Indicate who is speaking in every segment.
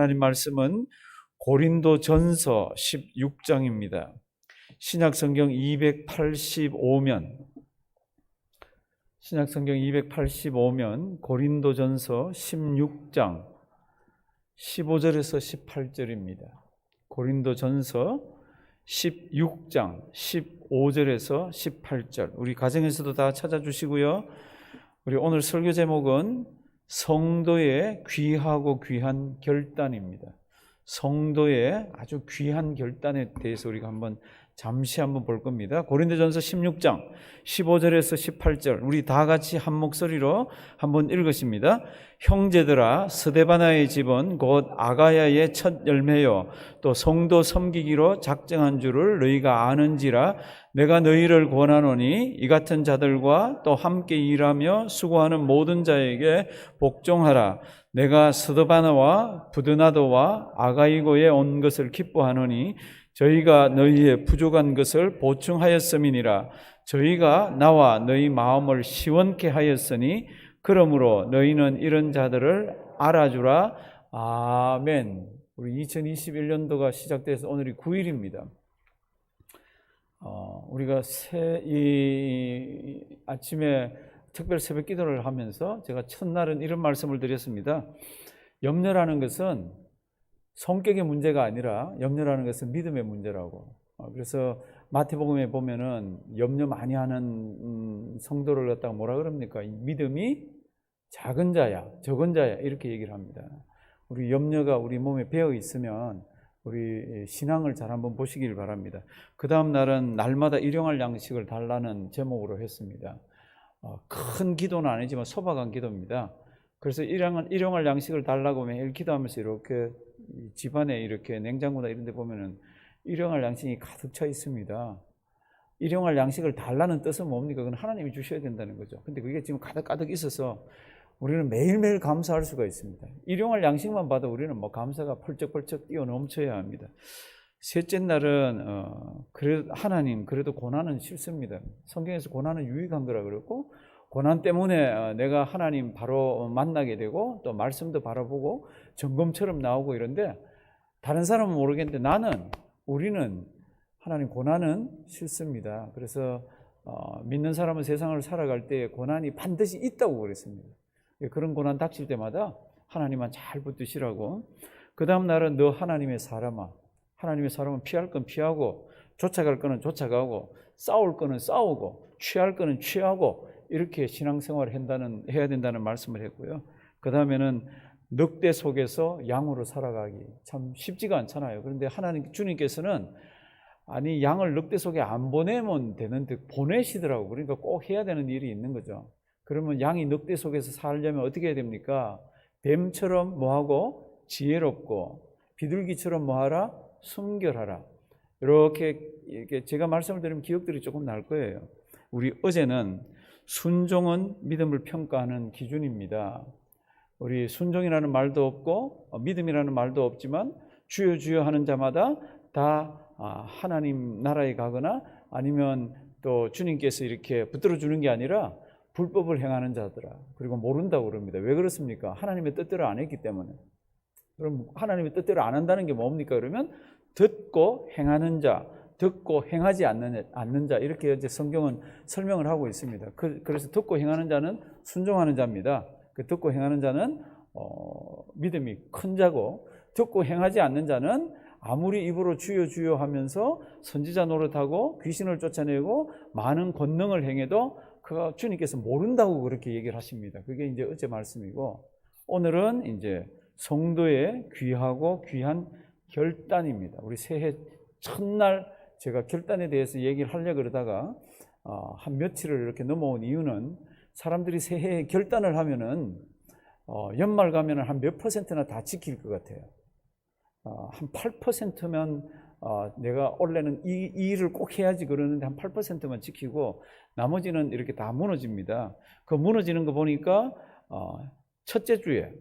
Speaker 1: 하나님 말씀은 고린도전서 16장입니다. 신약성경 285면 고린도전서 16장 15절에서 18절입니다. 고린도전서 16장 15절에서 18절. 우리 가정에서도 다 찾아주시고요. 우리 오늘 설교 제목은 성도의 귀하고 귀한 결단입니다. 성도의 아주 귀한 결단에 대해서 우리가 잠시 볼 겁니다. 고린도전서 16장 15절에서 18절 우리 다 같이 한 목소리로 한번 읽으십니다. 형제들아, 스데바나의 집은 곧 아가야의 첫 열매요 또 성도 섬기기로 작정한 줄을 너희가 아는지라. 내가 너희를 권하노니 이 같은 자들과 또 함께 일하며 수고하는 모든 자에게 복종하라. 내가 스데바나와 부드나도와 아가이고에 온 것을 기뻐하노니 저희가 너희의 부족한 것을 보충하였음이니라. 저희가 나와 너희 마음을 시원케 하였으니 그러므로 너희는 이런 자들을 알아주라. 아멘. 우리 2021년도가 시작돼서 오늘이 9일입니다. 우리가 아침에 특별 새벽 기도를 하면서 제가 첫날은 이런 말씀을 드렸습니다. 염려라는 것은 성격의 문제가 아니라 염려라는 것은 믿음의 문제라고. 그래서 마태복음에 보면은 염려 많이 하는 성도를 갖다가 뭐라 그럽니까? 믿음이 작은 자야, 적은 자야 이렇게 얘기를 합니다. 우리 염려가 우리 몸에 배어 있으면 우리 신앙을 잘 한번 보시길 바랍니다. 그 다음 날은 날마다 일용할 양식을 달라는 제목으로 했습니다. 큰 기도는 아니지만 소박한 기도입니다. 그래서 일용할 양식을 달라고 매일 기도하면서 이렇게 집안에 이렇게 냉장고나 이런 데 보면은 일용할 양식이 가득 차 있습니다. 일용할 양식을 달라는 뜻은 뭡니까? 그건 하나님이 주셔야 된다는 거죠. 근데 그게 지금 가득 있어서 우리는 매일매일 감사할 수가 있습니다. 일용할 양식만 봐도 우리는 감사가 펄쩍펄쩍 뛰어넘쳐야 합니다. 셋째 날은 그래도 고난은 싫습니다. 성경에서 고난은 유익한 거라 그랬고, 고난 때문에 내가 하나님 바로 만나게 되고 또 말씀도 바라보고 점검처럼 나오고 이런데, 다른 사람은 모르겠는데 우리는 하나님 고난은 싫습니다. 그래서 믿는 사람은 세상을 살아갈 때 고난이 반드시 있다고 그랬습니다. 그런 고난 닥칠 때마다 하나님만 잘 붙드시라고. 그 다음 날은 너 하나님의 사람아, 하나님의 사람은 피할 건 피하고 쫓아갈 거는 쫓아가고 싸울 거는 싸우고 취할 거는 취하고 이렇게 신앙생활을 해야 된다는 말씀을 했고요. 그 다음에는 늑대 속에서 양으로 살아가기 참 쉽지가 않잖아요. 그런데 주님께서는 양을 늑대 속에 안 보내면 되는데 보내시더라고. 그러니까 꼭 해야 되는 일이 있는 거죠. 그러면 양이 늑대 속에서 살려면 어떻게 해야 됩니까? 뱀처럼 뭐하고 지혜롭고 비둘기처럼 뭐하라? 순결하라. 이렇게 제가 말씀을 드리면 기억들이 조금 날 거예요. 우리 어제는 순종은 믿음을 평가하는 기준입니다. 우리 순종이라는 말도 없고 믿음이라는 말도 없지만 주여 주여 하는 자마다 다 하나님 나라에 가거나 아니면 또 주님께서 이렇게 붙들어 주는 게 아니라 불법을 행하는 자들아. 그리고 모른다고 그럽니다. 왜 그렇습니까? 하나님의 뜻대로 안 했기 때문에. 그럼 하나님의 뜻대로 안 한다는 게 뭡니까? 그러면 듣고 행하는 자, 듣고 행하지 않는 자, 이렇게 이제 성경은 설명을 하고 있습니다. 그래서 듣고 행하는 자는 순종하는 자입니다. 그 듣고 행하는 자는 믿음이 큰 자고, 듣고 행하지 않는 자는 아무리 입으로 주여 주여 하면서 선지자 노릇하고 귀신을 쫓아내고 많은 권능을 행해도 그가 주님께서 모른다고 그렇게 얘기를 하십니다. 그게 이제 어제 말씀이고, 오늘은 이제 성도의 귀하고 귀한 결단입니다. 우리 새해 첫날 제가 결단에 대해서 얘기를 하려고 그러다가 한 며칠을 이렇게 넘어온 이유는, 사람들이 새해에 결단을 하면은 연말 가면은 한 몇 %나 다 지킬 것 같아요. 한 8%면 내가 원래는 이 일을 꼭 해야지 그러는데 한 8%만 지키고 나머지는 이렇게 다 무너집니다. 그 무너지는 거 보니까 첫째 주에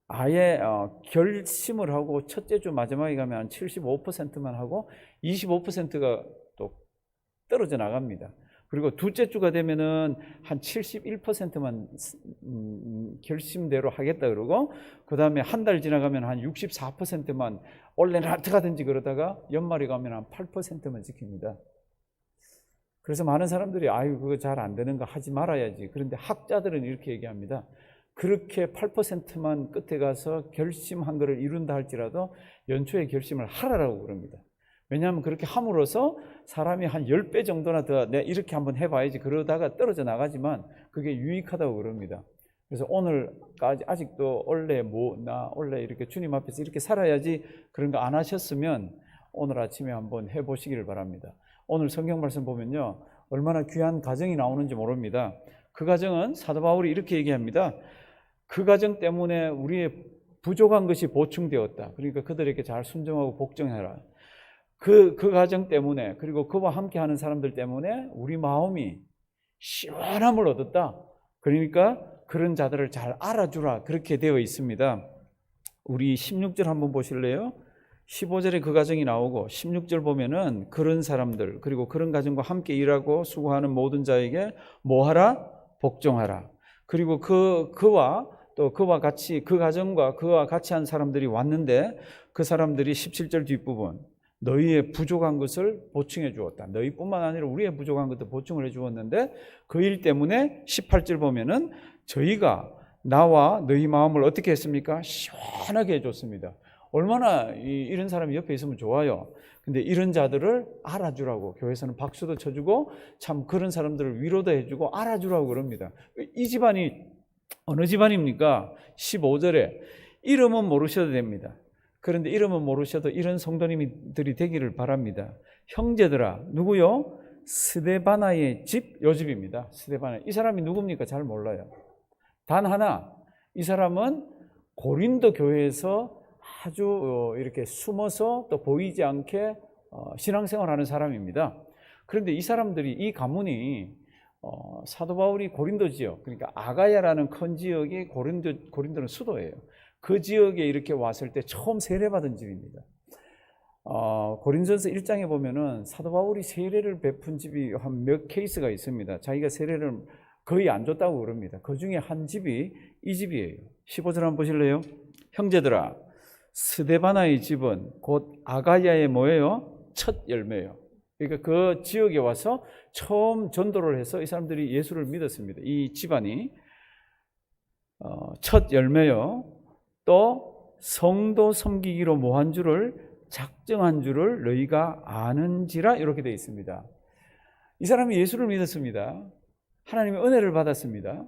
Speaker 1: 아예 결심을 하고 첫째 주 마지막에 가면 한 75%만 하고 25%가 또 떨어져 나갑니다. 그리고 둘째 주가 되면은 한 71%만 결심대로 하겠다 그러고, 그 다음에 한 달 지나가면 한 64%만 원래는 어떡하든지 그러다가 연말에 가면 한 8%만 지킵니다. 그래서 많은 사람들이 아유 그거 잘 안 되는가, 하지 말아야지. 그런데 학자들은 이렇게 얘기합니다. 그렇게 8%만 끝에 가서 결심한 것을 이룬다 할지라도 연초에 결심을 하라라고 그럽니다. 왜냐하면 그렇게 함으로써 사람이 한 10배 정도나 더 내가 이렇게 한번 해봐야지 그러다가 떨어져 나가지만 그게 유익하다고 그럽니다. 그래서 오늘까지 아직도 원래 나 원래 이렇게 주님 앞에서 이렇게 살아야지 그런 거 안 하셨으면 오늘 아침에 한번 해보시기를 바랍니다. 오늘 성경 말씀 보면요, 얼마나 귀한 가정이 나오는지 모릅니다. 그 가정은 사도 바울이 이렇게 얘기합니다. 그 가정 때문에 우리의 부족한 것이 보충되었다. 그러니까 그들에게 잘 순종하고 복종해라. 그 가정 때문에, 그리고 그와 함께 하는 사람들 때문에 우리 마음이 시원함을 얻었다. 그러니까 그런 자들을 잘 알아주라. 그렇게 되어 있습니다. 우리 16절 한번 보실래요? 15절에 그 가정이 나오고 16절 보면은 그런 사람들, 그리고 그런 가정과 함께 일하고 수고하는 모든 자에게 뭐하라? 복종하라. 그리고 그와 같이, 그 가정과 그와 같이 한 사람들이 왔는데 그 사람들이 17절 뒷부분, 너희의 부족한 것을 보충해 주었다. 너희뿐만 아니라 우리의 부족한 것도 보충을 해 주었는데 그 일 때문에 18절 보면은 저희가 나와 너희 마음을 어떻게 했습니까? 시원하게 해줬습니다. 얼마나 이런 사람이 옆에 있으면 좋아요. 근데 이런 자들을 알아주라고 교회에서는 박수도 쳐주고 참 그런 사람들을 위로도 해주고 알아주라고 그럽니다. 이 집안이 어느 집안입니까? 15절에 이름은 모르셔도 됩니다. 그런데 이름은 모르셔도 이런 성도님들이 되기를 바랍니다. 형제들아, 누구요? 스데바나의 집, 요 집입니다. 스데바나. 이 사람이 누굽니까? 잘 몰라요. 단 하나, 이 사람은 고린도 교회에서 아주 이렇게 숨어서 또 보이지 않게 신앙생활하는 사람입니다. 그런데 이 사람들이, 이 가문이 사도 바울이 고린도 지역, 그러니까 아가야라는 큰 지역이 고린도는 수도예요. 그 지역에 이렇게 왔을 때 처음 세례받은 집입니다. 고린도전서 1장에 보면은 사도 바울이 세례를 베푼 집이 한 몇 케이스가 있습니다. 자기가 세례를 거의 안 줬다고 그럽니다. 그 중에 한 집이 이 집이에요. 15절 한번 보실래요? 형제들아, 스데바나의 집은 곧 아가야의 뭐예요? 첫 열매예요. 그러니까 그 지역에 와서 처음 전도를 해서 이 사람들이 예수를 믿었습니다. 이 집안이 첫 열매요. 또 성도 섬기기로 모한 줄을, 작정한 줄을 너희가 아는지라, 이렇게 되어 있습니다. 이 사람이 예수를 믿었습니다. 하나님의 은혜를 받았습니다.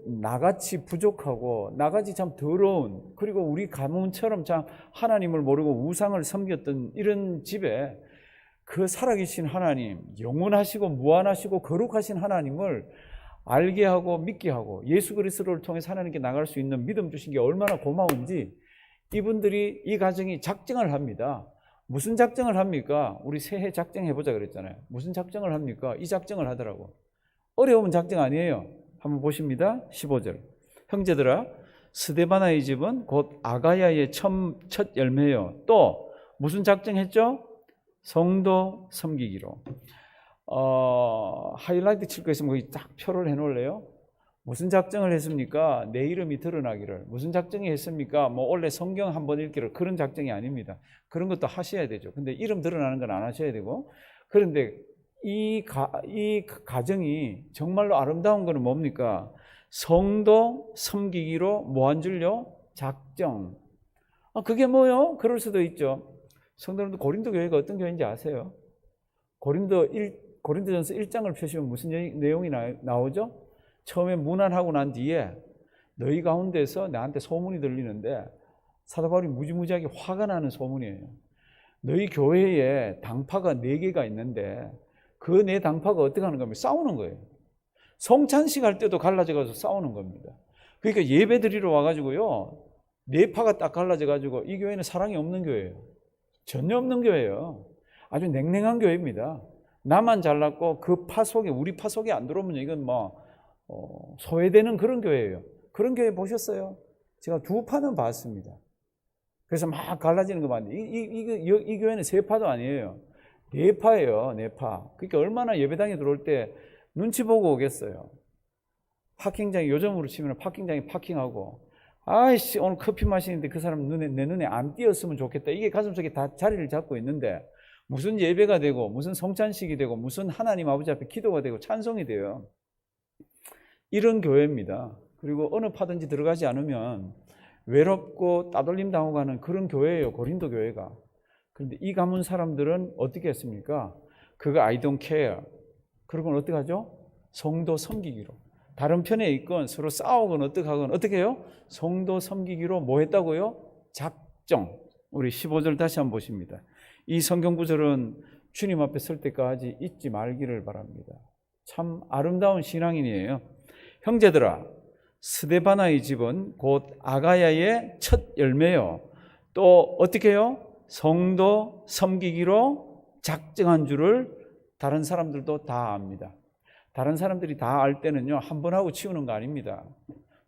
Speaker 1: 나같이 부족하고 나같이 참 더러운, 그리고 우리 가문처럼 참 하나님을 모르고 우상을 섬겼던 이런 집에 그 살아계신 하나님, 영원하시고 무한하시고 거룩하신 하나님을 알게 하고 믿게 하고 예수 그리스도를 통해서 하나님께 나갈 수 있는 믿음 주신 게 얼마나 고마운지 이분들이, 이 가정이 작정을 합니다. 무슨 작정을 합니까? 우리 새해 작정해보자 그랬잖아요. 무슨 작정을 합니까? 이 작정을 하더라고. 어려운 작정 아니에요. 한번 보십니다. 15절. 형제들아, 스데바나의 집은 곧 아가야의 첫 열매요. 또 무슨 작정했죠? 성도 섬기기로. 하이라이트 칠 거 있으면 거기 딱 표를 해놓을래요? 무슨 작정을 했습니까? 내 이름이 드러나기를. 무슨 작정이 했습니까? 뭐 원래 성경 한번 읽기를. 그런 작정이 아닙니다. 그런 것도 하셔야 되죠. 근데 이름 드러나는 건 안 하셔야 되고. 그런데 이 가정이 정말로 아름다운 것은 뭡니까? 성도 섬기기로 뭐 한 줄요? 작정. 그게 뭐요? 그럴 수도 있죠. 성도님들, 고린도 교회가 어떤 교회인지 아세요? 고린도전서 1장을 펴시면 무슨 내용이 나오죠? 처음에 문안하고 난 뒤에 너희 가운데서 나한테 소문이 들리는데, 사도 바울이 무지무지하게 화가 나는 소문이에요. 너희 교회에 당파가 4개가 있는데 그 4 당파가 어떻게 하는 겁니까? 싸우는 거예요. 성찬식 할 때도 갈라져가지고 싸우는 겁니다. 그러니까 예배 드리러 와가지고요, 4파가 딱 갈라져가지고 이 교회는 사랑이 없는 교회예요. 전혀 없는 교회예요. 아주 냉랭한 교회입니다. 나만 잘났고 그 파 속에, 우리 파 속에 안 들어오면 이건 소외되는 그런 교회예요. 그런 교회 보셨어요? 제가 2파는 봤습니다. 그래서 막 갈라지는 거 봤는데 이 교회는 3파도 아니에요. 네파예요, 네파. 그러니까 얼마나 예배당에 들어올 때 눈치 보고 오겠어요. 파킹장이 요즘으로 치면 파킹장에 파킹하고, 아이씨 오늘 커피 마시는데 그 사람 내 눈에 안 띄었으면 좋겠다. 이게 가슴속에 다 자리를 잡고 있는데 무슨 예배가 되고 무슨 성찬식이 되고 무슨 하나님 아버지 앞에 기도가 되고 찬송이 돼요. 이런 교회입니다. 그리고 어느 파든지 들어가지 않으면 외롭고 따돌림 당하고 가는 그런 교회예요, 고린도 교회가. 그런데 이 가문 사람들은 어떻게 했습니까? 그거 I don't care. 그러고는 어떻게 하죠? 성도 섬기기로. 다른 편에 있건 서로 싸우건 어떻게 하건 어떻게 해요? 성도 섬기기로 뭐 했다고요? 작정. 우리 15절 다시 한번 보십니다. 이 성경 구절은 주님 앞에 설 때까지 잊지 말기를 바랍니다. 참 아름다운 신앙인이에요. 형제들아, 스데바나의 집은 곧 아가야의 첫 열매요. 또 어떻게 해요? 성도 섬기기로 작정한 줄을 다른 사람들도 다 압니다. 다른 사람들이 다 알 때는요, 한 번 하고 치우는 거 아닙니다.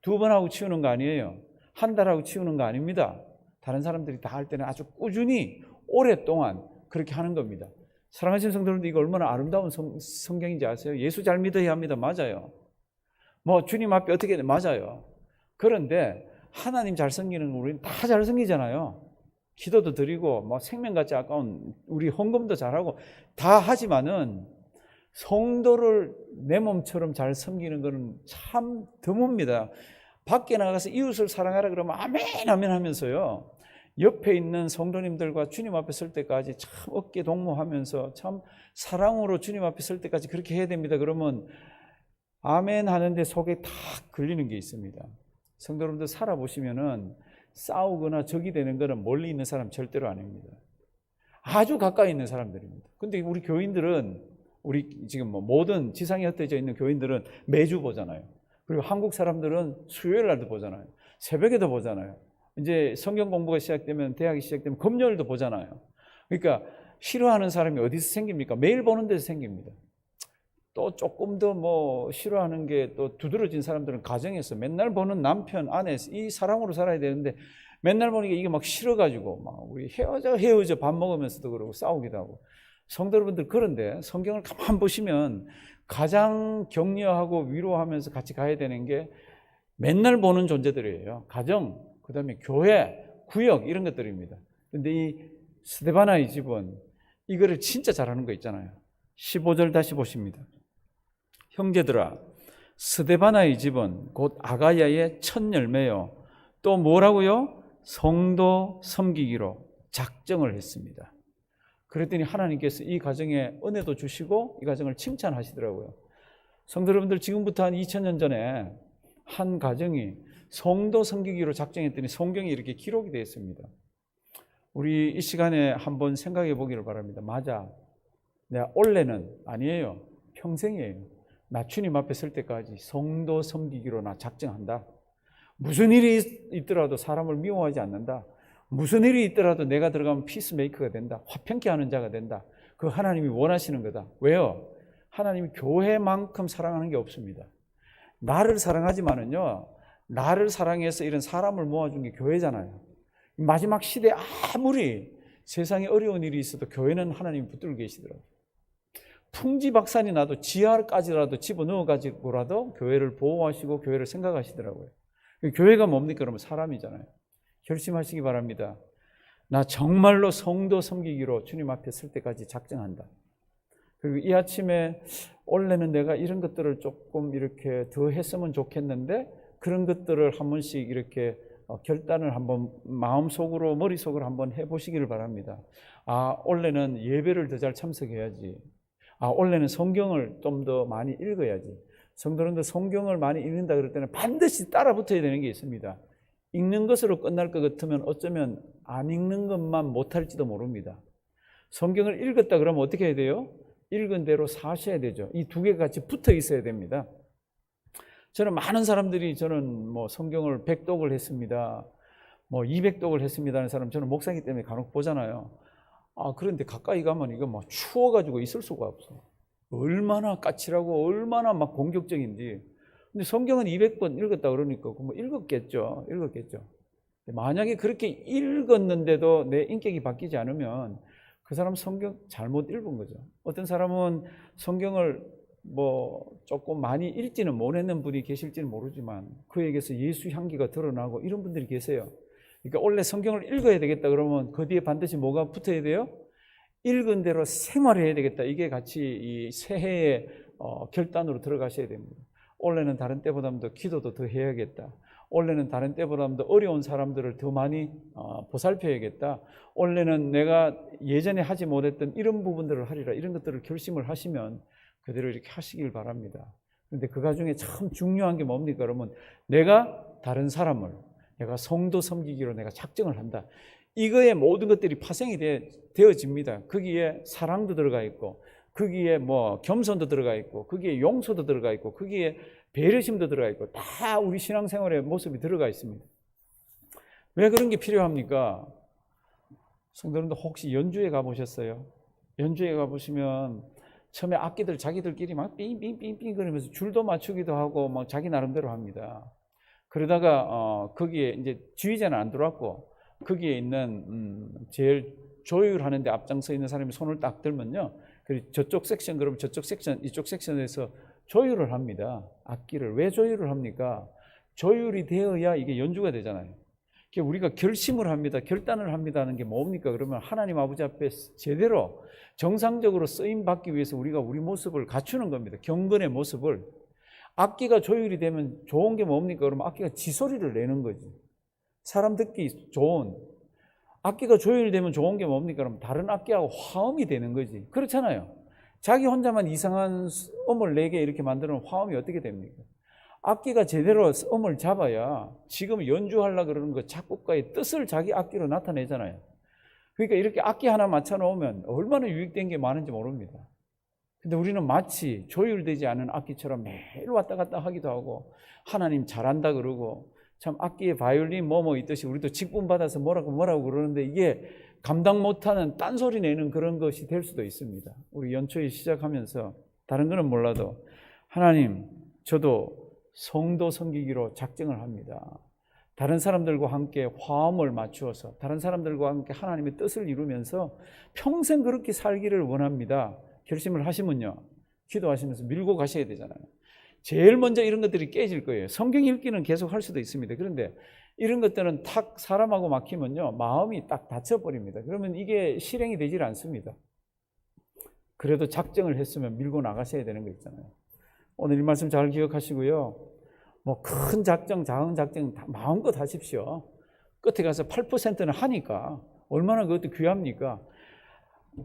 Speaker 1: 두 번 하고 치우는 거 아니에요. 한 달 하고 치우는 거 아닙니다. 다른 사람들이 다 할 때는 아주 꾸준히 오랫동안 그렇게 하는 겁니다. 사랑하시는 성도님들, 이거 얼마나 아름다운 성경인지 아세요? 예수 잘 믿어야 합니다. 맞아요. 뭐 주님 앞에 어떻게 맞아요. 그런데 하나님 잘 섬기는 우리는 다 잘 섬기잖아요. 기도도 드리고 뭐 생명같이 아까운 우리 헌금도 잘하고 다 하지만은 성도를 내 몸처럼 잘 섬기는 것은 참 드뭅니다. 밖에 나가서 이웃을 사랑하라 그러면 아멘 아멘 하면서요, 옆에 있는 성도님들과 주님 앞에 설 때까지 참 어깨 동무하면서 참 사랑으로 주님 앞에 설 때까지 그렇게 해야 됩니다. 그러면 아멘 하는데 속에 다 걸리는 게 있습니다. 성도 여러분들 살아보시면은 싸우거나 적이 되는 것은 멀리 있는 사람 절대로 아닙니다. 아주 가까이 있는 사람들입니다. 근데 우리 교인들은, 우리 지금 뭐 모든 지상에 흩어져 있는 교인들은 매주 보잖아요. 그리고 한국 사람들은 수요일 날도 보잖아요. 새벽에도 보잖아요. 이제 성경 공부가 시작되면, 대학이 시작되면 금요일도 보잖아요. 그러니까 싫어하는 사람이 어디서 생깁니까? 매일 보는 데서 생깁니다. 또 조금 더 뭐 싫어하는 게 또 두드러진 사람들은 가정에서 맨날 보는 남편, 아내, 이 사랑으로 살아야 되는데 맨날 보니까 이게 막 싫어가지고 막 우리 헤어져 밥 먹으면서도 그러고 싸우기도 하고. 성도 여러분들, 그런데 성경을 가만 보시면 가장 격려하고 위로하면서 같이 가야 되는 게 맨날 보는 존재들이에요. 가정, 그 다음에 교회, 구역, 이런 것들입니다. 근데 이 스데바나의 집은 이거를 진짜 잘하는 거 있잖아요. 15절 다시 보십니다. 형제들아, 스데바나의 집은 곧 아가야의 첫 열매요. 또 뭐라고요? 성도 섬기기로 작정을 했습니다. 그랬더니 하나님께서 이 가정에 은혜도 주시고 이 가정을 칭찬하시더라고요. 성도 여러분들, 지금부터 한 2000년 전에 한 가정이 성도 섬기기로 작정했더니 성경이 이렇게 기록이 되어 있습니다. 우리 이 시간에 한번 생각해 보기를 바랍니다. 맞아, 내가 올해는 아니에요, 평생이에요. 나 주님 앞에 설 때까지 성도 섬기기로 나 작정한다. 무슨 일이 있더라도 사람을 미워하지 않는다. 무슨 일이 있더라도 내가 들어가면 피스메이커가 된다. 화평케 하는 자가 된다. 그 하나님이 원하시는 거다. 왜요? 하나님이 교회만큼 사랑하는 게 없습니다. 나를 사랑하지만은요, 나를 사랑해서 이런 사람을 모아준 게 교회잖아요. 마지막 시대에 아무리 세상에 어려운 일이 있어도 교회는 하나님이 붙들고 계시더라고요. 풍지박산이 나도 지하까지라도 집어넣어 가지고라도 교회를 보호하시고 교회를 생각하시더라고요. 교회가 뭡니까? 그러면 사람이잖아요. 결심하시기 바랍니다. 나 정말로 성도 섬기기로 주님 앞에 설 때까지 작정한다. 그리고 이 아침에 원래는 내가 이런 것들을 조금 이렇게 더 했으면 좋겠는데 그런 것들을 한 번씩 이렇게 결단을 한번 마음속으로, 머릿속으로 한번 해보시기를 바랍니다. 아, 원래는 예배를 더 잘 참석해야지. 아, 원래는 성경을 좀 더 많이 읽어야지. 성도님들, 성경을 많이 읽는다 그럴 때는 반드시 따라 붙어야 되는 게 있습니다. 읽는 것으로 끝날 것 같으면 어쩌면 안 읽는 것만 못할지도 모릅니다. 성경을 읽었다 그러면 어떻게 해야 돼요? 읽은 대로 사셔야 되죠. 이 두 개가 같이 붙어 있어야 됩니다. 저는 많은 사람들이, 저는 뭐 성경을 100독을 했습니다, 뭐 200독을 했습니다 하는 사람, 저는 목사이기 때문에 간혹 보잖아요. 아, 그런데 가까이 가면 이거 막 추워가지고 있을 수가 없어. 얼마나 까칠하고 얼마나 막 공격적인지. 근데 성경은 200번 읽었다 그러니까 뭐 읽었겠죠. 만약에 그렇게 읽었는데도 내 인격이 바뀌지 않으면 그 그 사람 성경 잘못 읽은 거죠. 어떤 사람은 성경을 조금 많이 읽지는 못했는 분이 계실지는 모르지만 그에게서 예수 향기가 드러나고 이런 분들이 계세요. 그러니까 원래 성경을 읽어야 되겠다 그러면 그 뒤에 반드시 뭐가 붙어야 돼요? 읽은 대로 생활해야 되겠다. 이게 같이 이 새해의 결단으로 들어가셔야 됩니다. 올해는 다른 때보다도 기도도 더 해야겠다. 올해는 다른 때보다도 어려운 사람들을 더 많이 보살펴야겠다. 올해는 내가 예전에 하지 못했던 이런 부분들을 하리라. 이런 것들을 결심을 하시면 그대로 이렇게 하시길 바랍니다. 그런데 그 가중에 참 중요한 게 뭡니까? 그러면 내가 다른 사람을 내가 성도 섬기기로 내가 작정을 한다. 이거에 모든 것들이 파생이 되어집니다. 거기에 사랑도 들어가 있고 거기에 겸손도 들어가 있고 거기에 용서도 들어가 있고 거기에 배려심도 들어가 있고 다 우리 신앙생활의 모습이 들어가 있습니다. 왜 그런 게 필요합니까? 성도님들 혹시 연주회 가보셨어요? 연주회 가보시면 처음에 악기들 자기들끼리 막 삥삥삥삥 그러면서 줄도 맞추기도 하고 막 자기 나름대로 합니다. 그러다가 거기에 이제 지휘자는 안 들어왔고 거기에 있는 제일 조율하는데 앞장서 있는 사람이 손을 딱 들면요, 그리고 저쪽 섹션 그러면 저쪽 섹션 이쪽 섹션에서 조율을 합니다. 악기를 왜 조율을 합니까? 조율이 되어야 이게 연주가 되잖아요. 우리가 결심을 합니다. 결단을 합니다 하는 게 뭡니까? 그러면 하나님 아버지 앞에 제대로 정상적으로 쓰임 받기 위해서 우리가 우리 모습을 갖추는 겁니다. 경건의 모습을. 악기가 조율이 되면 좋은 게 뭡니까? 그러면 악기가 지소리를 내는 거지. 사람 듣기 좋은. 악기가 조율되면 좋은 게 뭡니까? 그러면 다른 악기하고 화음이 되는 거지. 그렇잖아요. 자기 혼자만 이상한 음을 내게 이렇게 만드는 화음이 어떻게 됩니까? 악기가 제대로 음을 잡아야 지금 연주하려고 그러는 그 작곡가의 뜻을 자기 악기로 나타내잖아요. 그러니까 이렇게 악기 하나 맞춰놓으면 얼마나 유익된 게 많은지 모릅니다. 근데 우리는 마치 조율되지 않은 악기처럼 매일 왔다 갔다 하기도 하고 하나님 잘한다 그러고 참 악기에 바이올린 있듯이 우리도 직분 받아서 뭐라고 그러는데 이게 감당 못하는 딴소리 내는 그런 것이 될 수도 있습니다. 우리 연초에 시작하면서 다른 거는 몰라도 하나님 저도 성도 섬기기로 작정을 합니다. 다른 사람들과 함께 화음을 맞추어서 다른 사람들과 함께 하나님의 뜻을 이루면서 평생 그렇게 살기를 원합니다. 결심을 하시면요, 기도하시면서 밀고 가셔야 되잖아요. 제일 먼저 이런 것들이 깨질 거예요. 성경 읽기는 계속 할 수도 있습니다. 그런데 이런 것들은 탁 사람하고 막히면요, 마음이 딱 닫혀버립니다. 그러면 이게 실행이 되질 않습니다. 그래도 작정을 했으면 밀고 나가셔야 되는 거 있잖아요. 오늘 이 말씀 잘 기억하시고요. 큰 작정, 작은 작정 다 마음껏 하십시오. 끝에 가서 8%는 하니까 얼마나 그것도 귀합니까?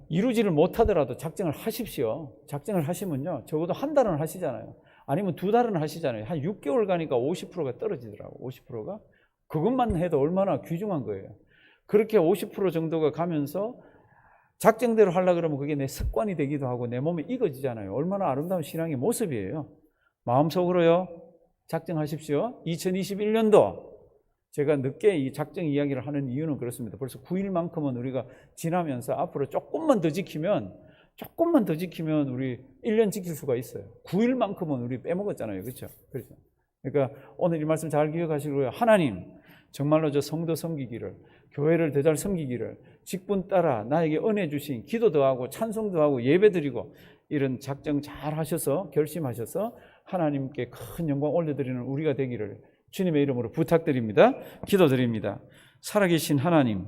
Speaker 1: 이루지를 못하더라도 작정을 하십시오. 작정을 하시면요, 적어도 한 달은 하시잖아요. 아니면 두 달은 하시잖아요. 한 6개월 가니까 50%가 떨어지더라고. 50%가 그것만 해도 얼마나 귀중한 거예요. 그렇게 50% 정도가 가면서 작정대로 하려고 그러면 그게 내 습관이 되기도 하고 내 몸에 익어지잖아요. 얼마나 아름다운 신앙의 모습이에요. 마음속으로요, 작정하십시오. 2021년도 제가 늦게 이 작정 이야기를 하는 이유는 그렇습니다. 벌써 9일만큼은 우리가 지나면서 앞으로 조금만 더 지키면 우리 1년 지킬 수가 있어요. 9일만큼은 우리 빼먹었잖아요. 그렇죠? 그러니까 오늘 이 말씀 잘 기억하시고요. 하나님, 정말로 저 성도 섬기기를, 교회를 더 잘 섬기기를, 직분 따라 나에게 은혜 주신 기도도 하고 찬송도 하고 예배드리고 이런 작정 잘 하셔서 결심하셔서 하나님께 큰 영광 올려드리는 우리가 되기를 주님의 이름으로 부탁드립니다. 기도드립니다. 살아계신 하나님,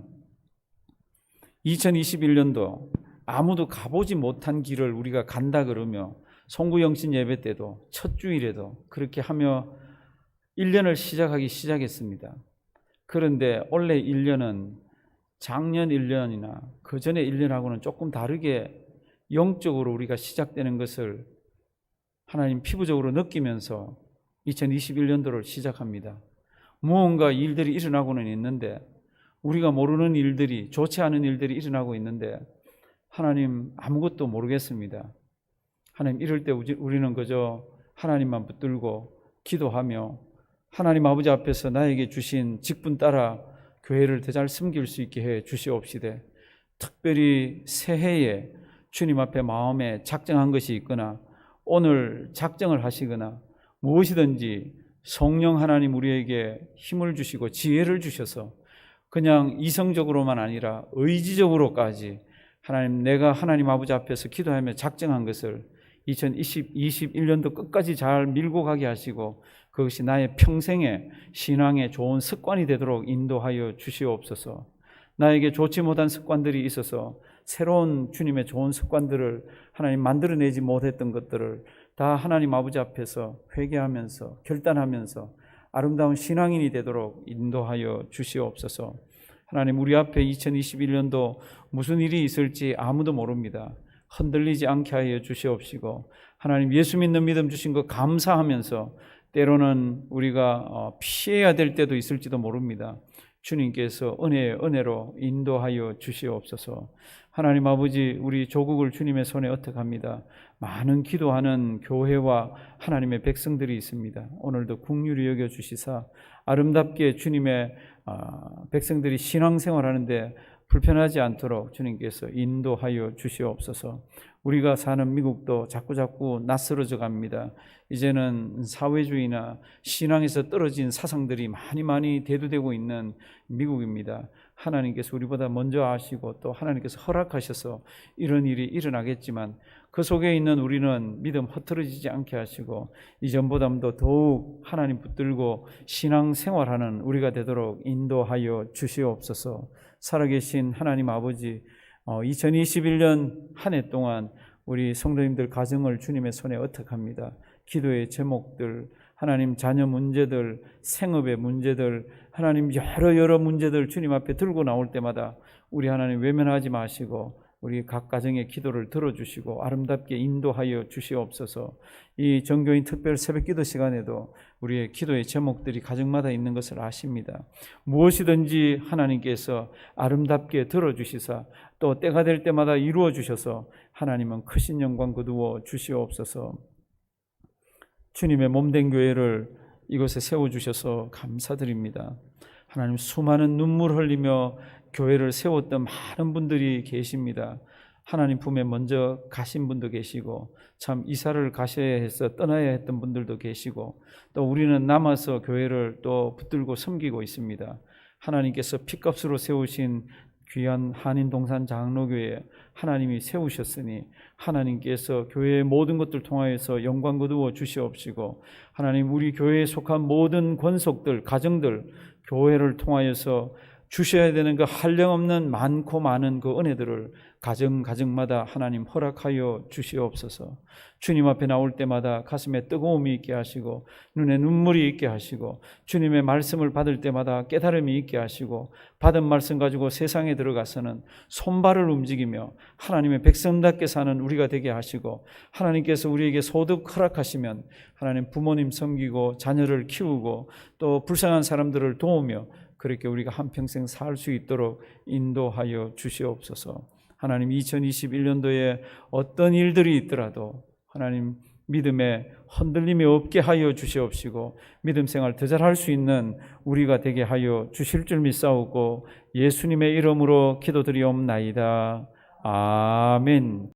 Speaker 1: 2021년도 아무도 가보지 못한 길을 우리가 간다 그러며 송구영신 예배 때도 첫 주일에도 그렇게 하며 1년을 시작했습니다. 그런데 올해 1년은 작년 1년이나 그 전에 1년하고는 조금 다르게 영적으로 우리가 시작되는 것을 하나님 피부적으로 느끼면서 2021년도를 시작합니다. 무언가 일들이 일어나고는 있는데 우리가 모르는 일들이, 좋지 않은 일들이 일어나고 있는데 하나님 아무것도 모르겠습니다. 하나님 이럴 때 우리는 그저 하나님만 붙들고 기도하며 하나님 아버지 앞에서 나에게 주신 직분 따라 교회를 더 잘 섬길 수 있게 해 주시옵시되, 특별히 새해에 주님 앞에 마음에 작정한 것이 있거나 오늘 작정을 하시거나 무엇이든지 성령 하나님 우리에게 힘을 주시고 지혜를 주셔서 그냥 이성적으로만 아니라 의지적으로까지 하나님, 내가 하나님 아버지 앞에서 기도하며 작정한 것을 2021년도 끝까지 잘 밀고 가게 하시고 그것이 나의 평생의 신앙의 좋은 습관이 되도록 인도하여 주시옵소서. 나에게 좋지 못한 습관들이 있어서 새로운 주님의 좋은 습관들을 하나님 만들어내지 못했던 것들을 다 하나님 아버지 앞에서 회개하면서 결단하면서 아름다운 신앙인이 되도록 인도하여 주시옵소서. 하나님, 우리 앞에 2021년도 무슨 일이 있을지 아무도 모릅니다. 흔들리지 않게 하여 주시옵시고 하나님, 예수 믿는 믿음 주신 거 감사하면서 때로는 우리가 피해야 될 때도 있을지도 모릅니다. 주님께서 은혜로 인도하여 주시옵소서. 하나님 아버지, 우리 조국을 주님의 손에 얹어갑니다. 많은 기도하는 교회와 하나님의 백성들이 있습니다. 오늘도 긍휼히 여겨 주시사 아름답게 주님의 백성들이 신앙생활하는데 불편하지 않도록 주님께서 인도하여 주시옵소서. 우리가 사는 미국도 자꾸자꾸 낯설어져 갑니다. 이제는 사회주의나 신앙에서 떨어진 사상들이 많이 대두되고 있는 미국입니다. 하나님께서 우리보다 먼저 아시고 또 하나님께서 허락하셔서 이런 일이 일어나겠지만 그 속에 있는 우리는 믿음 흐트러지지 않게 하시고 이전보다도 더욱 하나님 붙들고 신앙생활하는 우리가 되도록 인도하여 주시옵소서. 살아계신 하나님 아버지, 2021년 한 해 동안 우리 성도님들 가정을 주님의 손에 얹어갑니다. 기도의 제목들, 하나님 자녀 문제들, 생업의 문제들, 하나님 여러 문제들 주님 앞에 들고 나올 때마다 우리 하나님 외면하지 마시고 우리 각 가정의 기도를 들어주시고 아름답게 인도하여 주시옵소서. 이 정교인 특별 새벽기도 시간에도 우리의 기도의 제목들이 가정마다 있는 것을 아십니다. 무엇이든지 하나님께서 아름답게 들어주시사 또 때가 될 때마다 이루어 주셔서 하나님은 크신 영광 거두어 주시옵소서. 주님의 몸된 교회를 이곳에 세워주셔서 감사드립니다. 하나님, 수많은 눈물 흘리며 교회를 세웠던 많은 분들이 계십니다. 하나님 품에 먼저 가신 분도 계시고 참 이사를 가셔야 해서 떠나야 했던 분들도 계시고 또 우리는 남아서 교회를 또 붙들고 섬기고 있습니다. 하나님께서 핏값으로 세우신 귀한 한인동산 장로교회 하나님이 세우셨으니 하나님께서 교회의 모든 것들 통하여서 영광 거두어 주시옵시고 하나님, 우리 교회에 속한 모든 권속들, 가정들, 교회를 통하여서 주셔야 되는 그 한량없는 많고 많은 그 은혜들을 가정마다 하나님 허락하여 주시옵소서. 주님 앞에 나올 때마다 가슴에 뜨거움이 있게 하시고 눈에 눈물이 있게 하시고 주님의 말씀을 받을 때마다 깨달음이 있게 하시고 받은 말씀 가지고 세상에 들어가서는 손발을 움직이며 하나님의 백성답게 사는 우리가 되게 하시고 하나님께서 우리에게 소득 허락하시면 하나님 부모님 섬기고 자녀를 키우고 또 불쌍한 사람들을 도우며 그렇게 우리가 한평생 살 수 있도록 인도하여 주시옵소서. 하나님, 2021년도에 어떤 일들이 있더라도 하나님 믿음에 흔들림이 없게 하여 주시옵시고 믿음 생활 더 잘할 수 있는 우리가 되게 하여 주실 줄 믿사오고 예수님의 이름으로 기도드리옵나이다. 아멘.